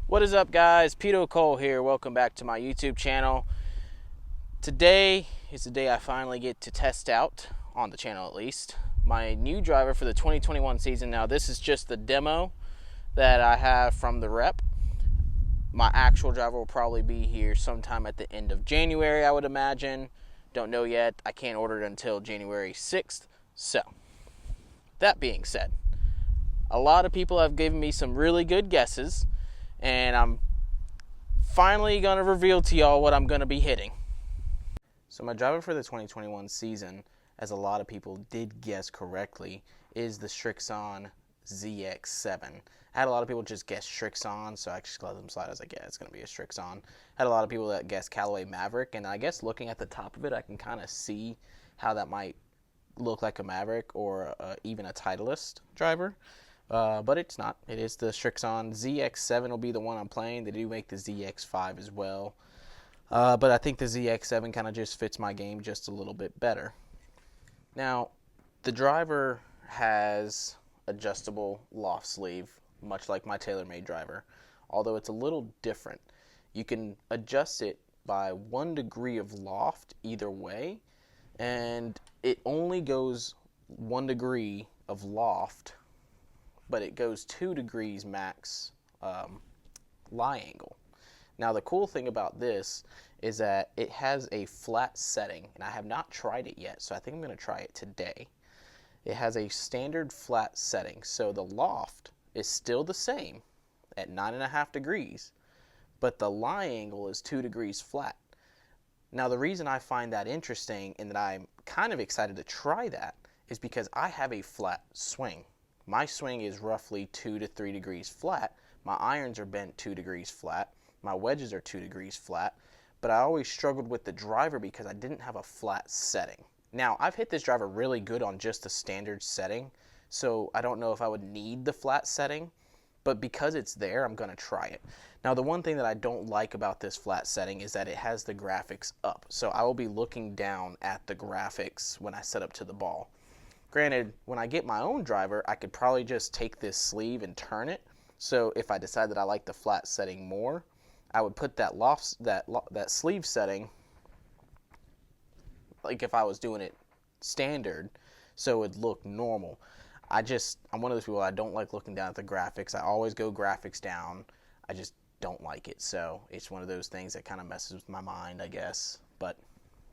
What is up, guys? Pito Cole here. Welcome back to my YouTube channel. Today is the day I finally get to test out, on the channel at least, my new driver for the 2021 season. Now, this is just the demo that I have from the rep. My actual driver will probably be here sometime at the end of January, I would imagine. Don't know yet. I can't order it until January 6th. So, that being said, a lot of people have given me some really good guesses, and I'm finally going to reveal to y'all what I'm going to be hitting. So my driver for the 2021 season, as a lot of people did guess correctly, is the Srixon ZX7. I had a lot of people just guess Srixon, so I just let them slide as I guess it's going to be a Srixon. I had a lot of people that guessed Callaway Maverick, and I guess looking at the top of it, I can kind of see how that might look like a Maverick or even a Titleist driver. But it's not. It is the Srixon ZX7 will be the one I'm playing. They do make the ZX5 as well. But I think the ZX7 kind of just fits my game just a little bit better. Now, the driver has adjustable loft sleeve, much like my TaylorMade driver, although it's a little different. You can adjust it by 1 degree of loft either way, and it only goes 1 degree of loft, but it goes 2 degrees max lie angle. Now, the cool thing about this is that it has a flat setting, and I have not tried it yet, so I think I'm going to try it today. It has a standard flat setting, so the loft is still the same at 9.5 degrees, but the lie angle is 2 degrees flat. Now, the reason I find that interesting and that I'm kind of excited to try that is because I have a flat swing. My swing is roughly 2 to 3 degrees flat. My irons are bent 2 degrees flat. My wedges are 2 degrees flat. But I always struggled with the driver because I didn't have a flat setting. Now, I've hit this driver really good on just a standard setting, so I don't know if I would need the flat setting, but because it's there, I'm going to try it. Now, the one thing that I don't like about this flat setting is that it has the graphics up, so I will be looking down at the graphics when I set up to the ball. Granted, when I get my own driver, I could probably just take this sleeve and turn it, so if I decide that I like the flat setting more, I would put that sleeve setting, like if I was doing it standard, so it would look normal. I'm one of those people, I don't like looking down at the graphics. I always go graphics down. I just don't like it, so it's one of those things that kind of messes with my mind, I guess. But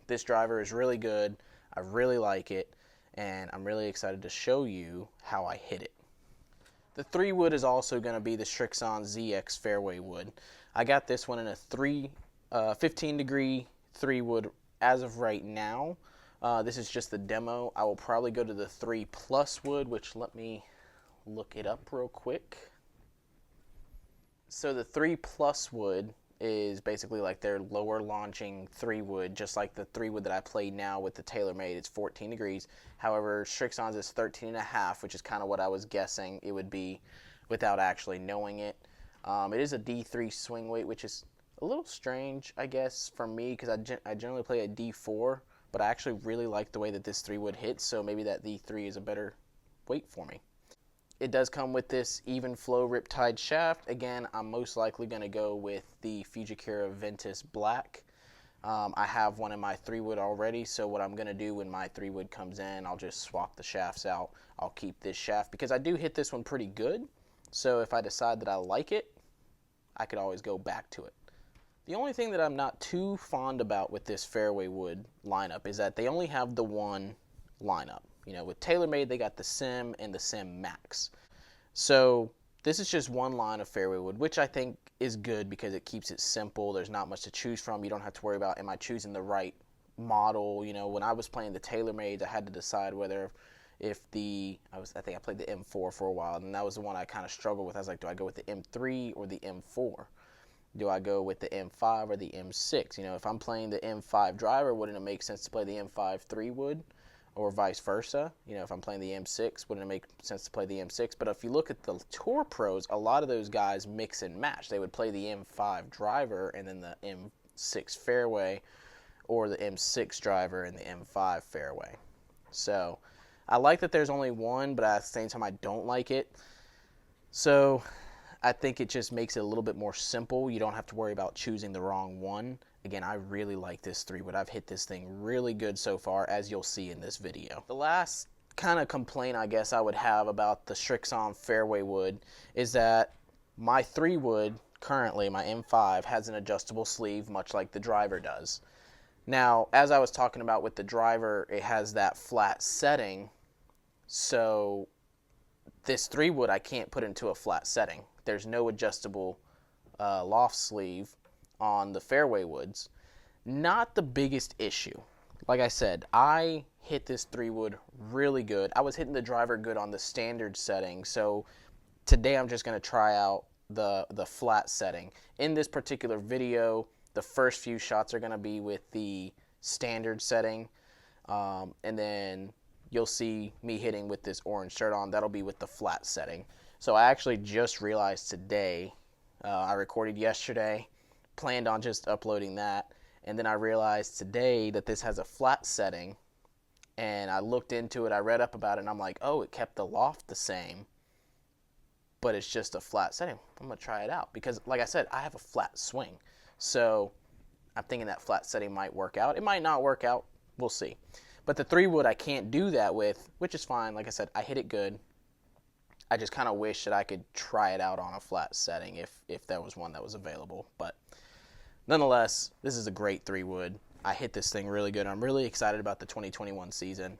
this driver is really good. I really like it, and I'm really excited to show you how I hit it. The 3 wood is also going to be the Srixon ZX fairway wood. I got this one in a 15 degree 3 wood as of right now. This is just the demo. I will probably go to the 3 plus wood, which let me look it up real quick. So the 3 plus wood is basically like their lower launching 3 wood, just like the 3 wood that I play now with the TaylorMade. It's 14 degrees. However, Srixon's is 13.5, which is kind of what I was guessing it would be without actually knowing it. It is a D3 swing weight, which is a little strange, I guess, for me, because I generally play a D4, but I actually really like the way that this 3 wood hits, so maybe that D3 is a better weight for me. It does come with this even flow Riptide shaft. Again, I'm most likely going to go with the Fujikura Ventus Black. I have one in my 3 wood already, so what I'm going to do when my 3 wood comes in, I'll just swap the shafts out. I'll keep this shaft because I do hit this one pretty good, so if I decide that I like it, I could always go back to it. The only thing that I'm not too fond about with this fairway wood lineup is that they only have the one lineup. You know, with TaylorMade, they got the Sim and the Sim Max. So this is just one line of fairway wood, which I think is good because it keeps it simple. There's not much to choose from. You don't have to worry about, am I choosing the right model? You know, when I was playing the TaylorMade, I had to decide whether I think I played the M4 for a while, and that was the one I kind of struggled with. I was like, do I go with the M3 or the M4? Do I go with the M5 or the M6? You know, if I'm playing the M5 driver, wouldn't it make sense to play the M5 3 wood? Or vice versa. You know, if I'm playing the M6, wouldn't it make sense to play the M6? But if you look at the Tour Pros, a lot of those guys mix and match. They would play the M5 driver and then the M6 fairway, or the M6 driver and the M5 fairway. So I like that there's only one, but at the same time I don't like it. So I think it just makes it a little bit more simple. You don't have to worry about choosing the wrong one. Again, I really like this 3-wood. I've hit this thing really good so far, as you'll see in this video. The last kind of complaint I guess I would have about the Srixon fairway wood is that my 3-wood, currently my M5, has an adjustable sleeve, much like the driver does. Now, as I was talking about with the driver, it has that flat setting, so this 3-wood I can't put into a flat setting. There's no adjustable loft sleeve on the fairway woods. Not the biggest issue. Like I said, I hit this 3-wood really good. I was hitting the driver good on the standard setting, so today I'm just going to try out the flat setting. In this particular video, the first few shots are going to be with the standard setting, and then you'll see me hitting with this orange shirt on. That'll be with the flat setting. So I actually just realized today, I recorded yesterday, planned on just uploading that, and then I realized today that this has a flat setting, and I looked into it, I read up about it, and I'm like, oh, it kept the loft the same, but it's just a flat setting. I'm going to try it out because, like I said, I have a flat swing. So I'm thinking that flat setting might work out. It might not work out. We'll see. But the 3-wood I can't do that with, which is fine. Like I said, I hit it good. I just kind of wish that I could try it out on a flat setting if there was one that was available. But nonetheless, this is a great 3-wood. I hit this thing really good. I'm really excited about the 2021 season.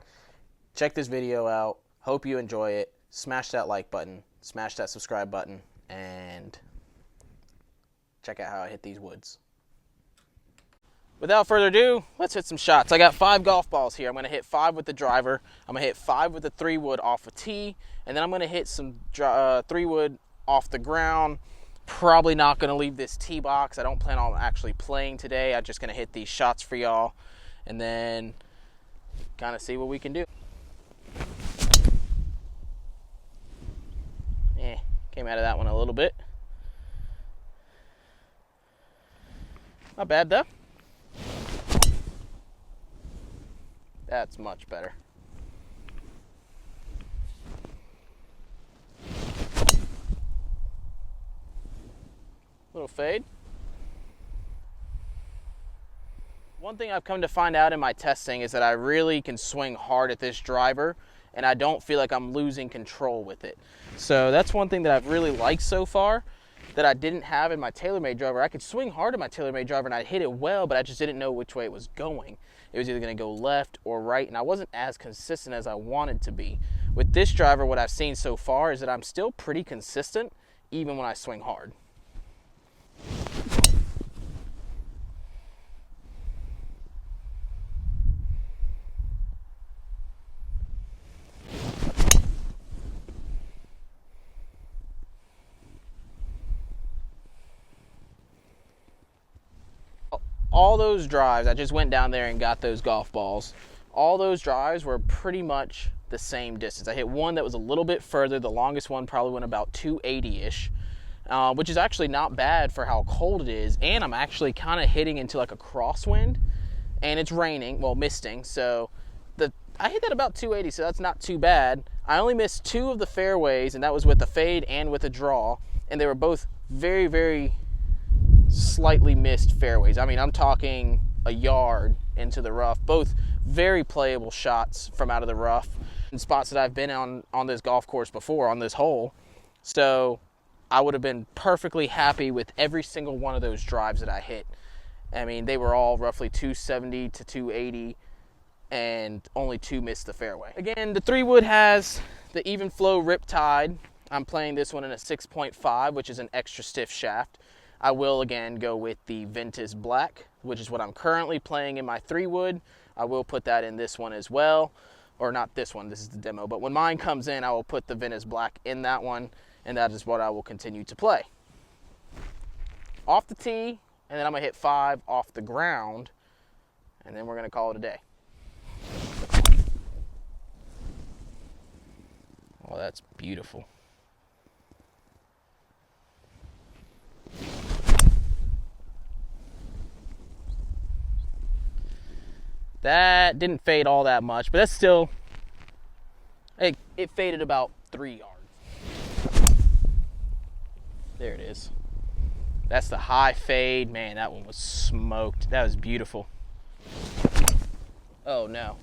Check this video out. Hope you enjoy it. Smash that like button. Smash that subscribe button. And check out how I hit these woods. Without further ado, let's hit some shots. I got 5 golf balls here. I'm going to hit 5 with the driver. I'm going to hit 5 with the 3-wood off a tee. And then I'm going to hit some 3-wood off the ground. Probably not going to leave this tee box. I don't plan on actually playing today. I'm just going to hit these shots for y'all. And then kind of see what we can do. Came out of that one a little bit. Not bad though. That's much better. Little fade. One thing I've come to find out in my testing is that I really can swing hard at this driver, and I don't feel like I'm losing control with it. So that's one thing that I've really liked so far that I didn't have in my TaylorMade driver. I could swing hard at my TaylorMade driver and I'd hit it well, but I just didn't know which way it was going. It was either going to go left or right, and I wasn't as consistent as I wanted to be. With this driver, what I've seen so far is that I'm still pretty consistent even when I swing hard. All those drives, I just went down there and got those golf balls. All those drives were pretty much the same distance. I hit one that was a little bit further. The longest one probably went about 280-ish, which is actually not bad for how cold it is. And I'm actually kind of hitting into like a crosswind, and it's raining, well, misting. So I hit that about 280, so that's not too bad. I only missed 2 of the fairways, and that was with the fade and with a draw. And they were both very, very slightly missed fairways. I mean, I'm talking a yard into the rough. Both very playable shots from out of the rough in spots that I've been on this golf course before, on this hole. So I would have been perfectly happy with every single one of those drives that I hit. I mean, they were all roughly 270 to 280, and only 2 missed the fairway. Again, the 3-wood has the even flow Riptide. I'm playing this one in a 6.5, which is an extra stiff shaft. I will again go with the Ventus Black, which is what I'm currently playing in my 3-wood. I will put that in this one as well, or not this one, this is the demo, but when mine comes in, I will put the Ventus Black in that one, and that is what I will continue to play. Off the tee, and then I'm gonna hit 5 off the ground, and then we're gonna call it a day. Oh, that's beautiful. That didn't fade all that much, but that's still, it faded about 3 yards. There it is. That's the high fade. Man, that one was smoked. That was beautiful. Oh no.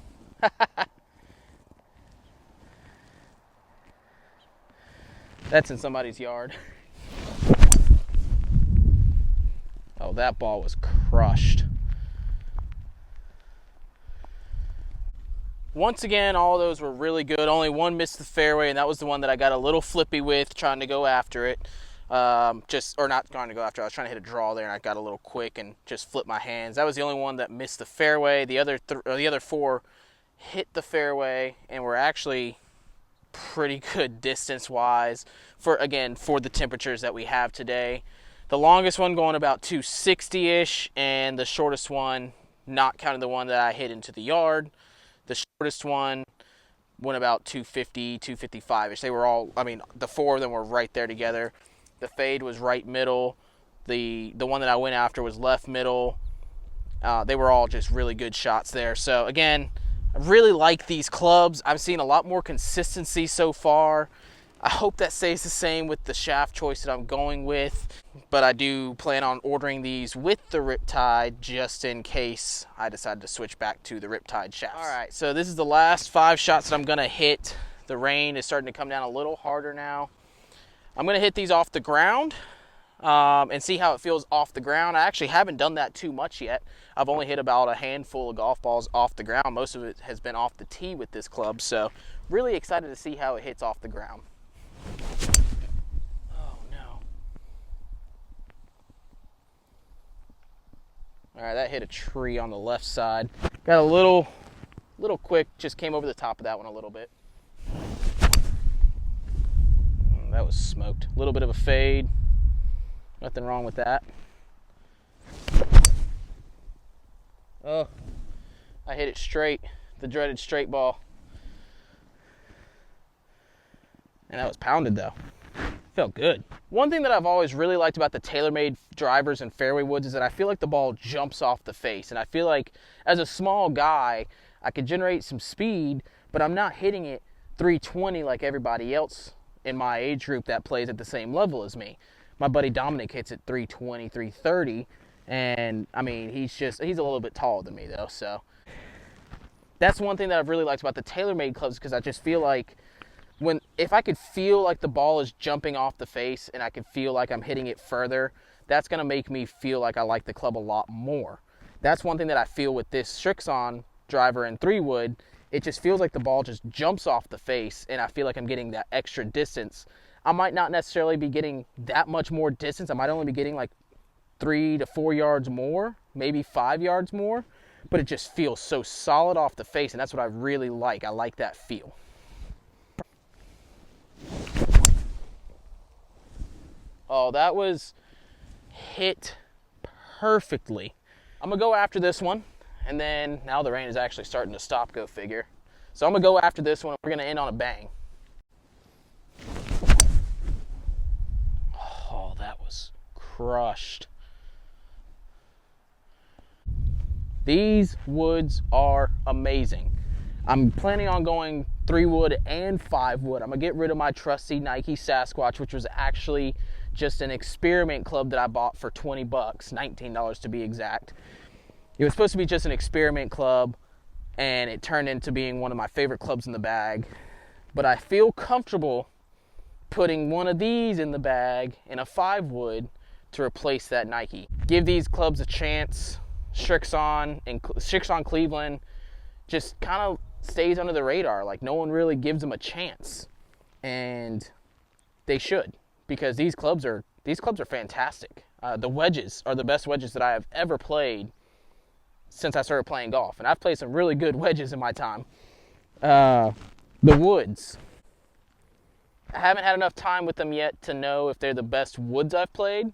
That's in somebody's yard. Oh, that ball was crushed. Once again, all of those were really good. Only one missed the fairway, and that was the one that I got a little flippy with trying to go after it. Or not trying to go after it. I was trying to hit a draw there, and I got a little quick and just flipped my hands. That was the only one that missed the fairway. The other four hit the fairway and were actually pretty good distance-wise for the temperatures that we have today. The longest one going about 260-ish, and the shortest one, not counting the one that I hit into the yard, the shortest one went about 250, 255-ish. They were all, the four of them were right there together. The fade was right middle. The one that I went after was left middle. They were all just really good shots there. So again, I really like these clubs. I've seen a lot more consistency so far. I hope that stays the same with the shaft choice that I'm going with, but I do plan on ordering these with the Riptide just in case I decide to switch back to the Riptide shafts. All right, so this is the last 5 shots that I'm gonna hit. The rain is starting to come down a little harder now. I'm gonna hit these off the ground and see how it feels off the ground. I actually haven't done that too much yet. I've only hit about a handful of golf balls off the ground. Most of it has been off the tee with this club, so really excited to see how it hits off the ground. Oh no. All right, that hit a tree on the left side. Got a little quick, just came over the top of that one a little bit. That was smoked. A little bit of a fade. Nothing wrong with that. Oh, I hit it straight, the dreaded straight ball. And that was pounded though. Felt good. One thing that I've always really liked about the TaylorMade drivers and fairway woods is that I feel like the ball jumps off the face. And I feel like as a small guy, I could generate some speed, but I'm not hitting it 320 like everybody else in my age group that plays at the same level as me. My buddy Dominic hits it 320, 330. And he's a little bit taller than me though. So that's one thing that I've really liked about the TaylorMade clubs, because I just feel like if I could feel like the ball is jumping off the face and I could feel like I'm hitting it further, that's going to make me feel like I like the club a lot more. That's one thing that I feel with this Srixon driver and 3-wood. It just feels like the ball just jumps off the face and I feel like I'm getting that extra distance. I might not necessarily be getting that much more distance. I might only be getting like 3 to 4 yards more, maybe 5 yards more, but it just feels so solid off the face, and that's what I really like. I like that feel. Oh, that was hit perfectly. I'm gonna go after this one, and then now the rain is actually starting to stop, go figure. So I'm gonna go after this one, and we're gonna end on a bang. Oh, that was crushed. These woods are amazing. I'm planning on going 3-wood and 5-wood. I'm gonna get rid of my trusty Nike Sasquatch, which was actually just an experiment club that I bought for 20 bucks, $19 to be exact. It was supposed to be just an experiment club, and it turned into being one of my favorite clubs in the bag. But I feel comfortable putting one of these in the bag in a 5-wood to replace that Nike. Give these clubs a chance. Srixon Cleveland just kind of stays under the radar. Like, no one really gives them a chance, and they should, because these clubs are fantastic. The wedges are the best wedges that I have ever played since I started playing golf, and I've played some really good wedges in my time. The woods, I haven't had enough time with them yet to know if they're the best woods I've played,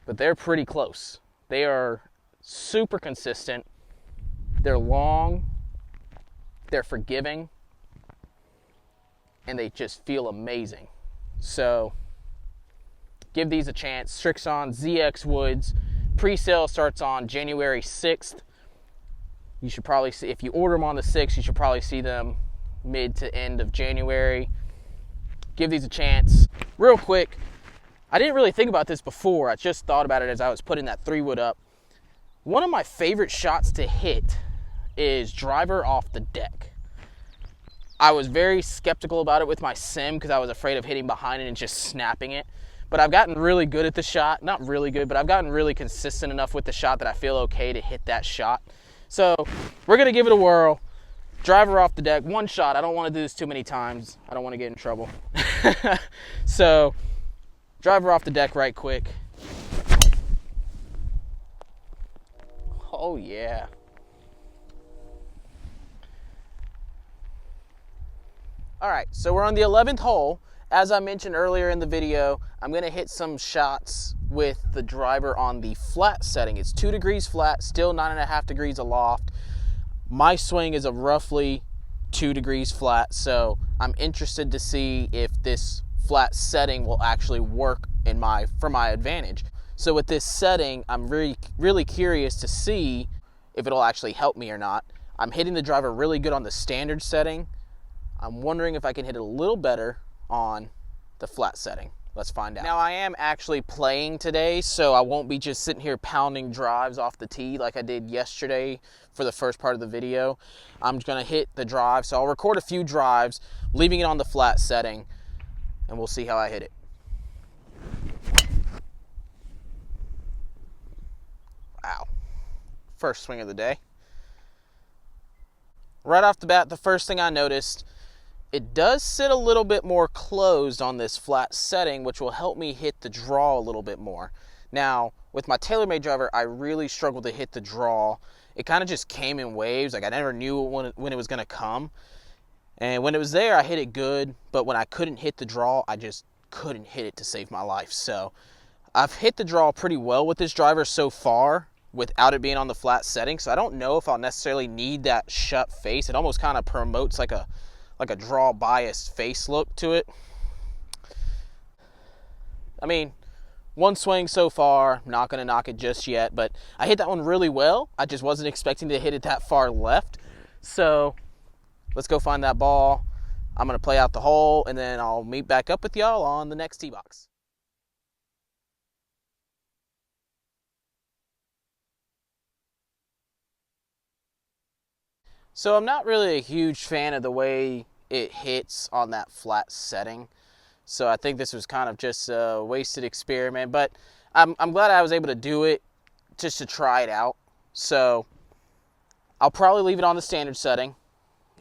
but they're pretty close. They are super consistent. They're long, they're forgiving, and they just feel amazing. So give these a chance. Srixon ZX Woods. Pre-sale starts on January 6th. You should probably see, if you order them on the 6th, you should probably see them mid to end of January. Give these a chance. Real quick, I didn't really think about this before. I just thought about it as I was putting that 3-wood up. One of my favorite shots to hit is driver off the deck. I was very skeptical about it with my sim because I was afraid of hitting behind it and just snapping it. But I've gotten really good at the shot. Not really good, but I've gotten really consistent enough with the shot that I feel okay to hit that shot. So we're going to give it a whirl. Driver off the deck, one shot. I don't want to do this too many times. I don't want to get in trouble. So driver off the deck right quick. Oh yeah. All right, so we're on the 11th hole. As I mentioned earlier in the video, I'm gonna hit some shots with the driver on the flat setting. It's 2 degrees flat, still 9.5 degrees aloft. My swing is a roughly 2 degrees flat, so I'm interested to see if this flat setting will actually work for my advantage. So with this setting, I'm really curious to see if it'll actually help me or not. I'm hitting the driver really good on the standard setting. I'm wondering if I can hit it a little better on the flat setting. Let's find out. Now I am actually playing today, so I won't be just sitting here pounding drives off the tee like I did yesterday for the first part of the video. I'm just gonna hit the drive, so I'll record a few drives, leaving it on the flat setting, and we'll see how I hit it. Wow. First swing of the day. Right off the bat, the first thing I noticed, it does sit a little bit more closed on this flat setting, which will help me hit the draw a little bit more. Now, with my TaylorMade driver, I really struggled to hit the draw. It kind of just came in waves. Like I never knew when it was going to come. And when it was there, I hit it good. But when I couldn't hit the draw, I just couldn't hit it to save my life. So I've hit the draw pretty well with this driver so far without it being on the flat setting. So I don't know if I'll necessarily need that shut face. It almost kind of promotes like a draw biased face look to it. I mean, one swing so far, not gonna knock it just yet, but I hit that one really well. I just wasn't expecting to hit it that far left. So let's go find that ball. I'm gonna play out the hole and then I'll meet back up with y'all on the next tee box. So I'm not really a huge fan of the way it hits on that flat setting. So I think this was kind of just a wasted experiment, but I'm glad I was able to do it just to try it out. So I'll probably leave it on the standard setting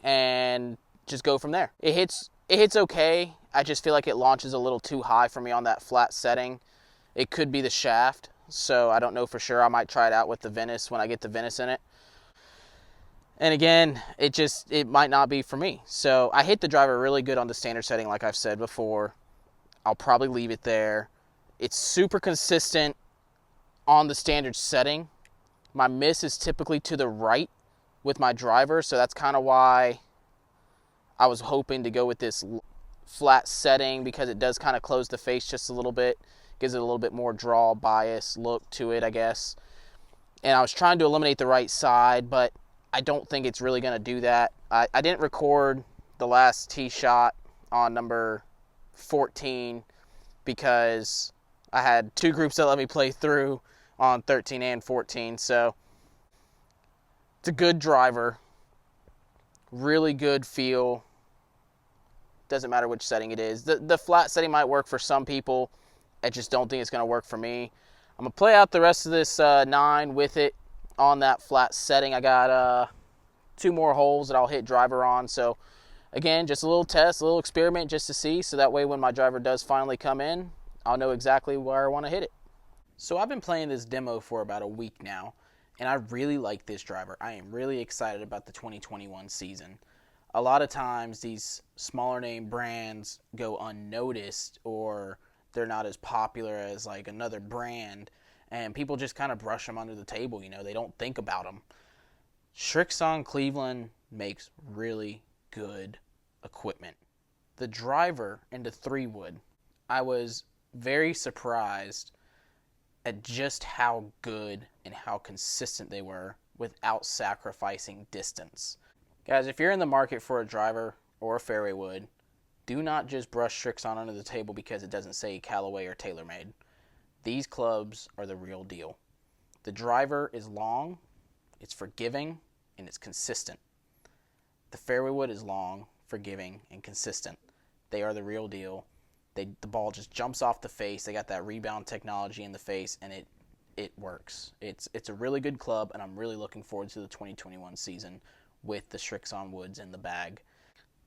and just go from there. It hits okay. I just feel like it launches a little too high for me on that flat setting. It could be the shaft, so I don't know for sure. I might try it out with the Venice when I get the Venice in it. And again, it might not be for me. So I hit the driver really good on the standard setting, like I've said before. I'll probably leave it there. It's super consistent on the standard setting. My miss is typically to the right with my driver, so that's kind of why I was hoping to go with this flat setting, because it does kind of close the face just a little bit. Gives it a little bit more draw bias look to it, I guess. And I was trying to eliminate the right side, but I don't think it's really going to do that. I didn't record the last tee shot on number 14 because I had 2 groups that let me play through on 13 and 14. So it's a good driver, really good feel. Doesn't matter which setting it is. The flat setting might work for some people. I just don't think it's going to work for me. I'm going to play out the rest of this 9 with it on that flat setting. I got 2 more holes that I'll hit driver on. So again, just a little test, a little experiment just to see. So that way when my driver does finally come in, I'll know exactly where I want to hit it. So I've been playing this demo for about a week now, and I really like this driver. I am really excited about the 2021 season. A lot of times these smaller name brands go unnoticed, or they're not as popular as like another brand, and people just kind of brush them under the table. You know, they don't think about them. Srixon Cleveland makes really good equipment. The driver and the 3-wood, I was very surprised at just how good and how consistent they were without sacrificing distance. Guys, if you're in the market for a driver or a fairway wood, Do not just brush Srixon under the table because it doesn't say Callaway or TaylorMade. These clubs are the real deal. The driver is long, it's forgiving, and it's consistent. The fairway wood is long, forgiving, and consistent. They are the real deal. The ball just jumps off the face. They got that rebound technology in the face, and it works. It's a really good club, and I'm really looking forward to the 2021 season with the Srixon woods in the bag.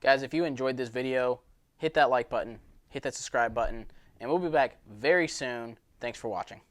Guys, if you enjoyed this video, hit that like button, hit that subscribe button, and we'll be back very soon. Thanks for watching.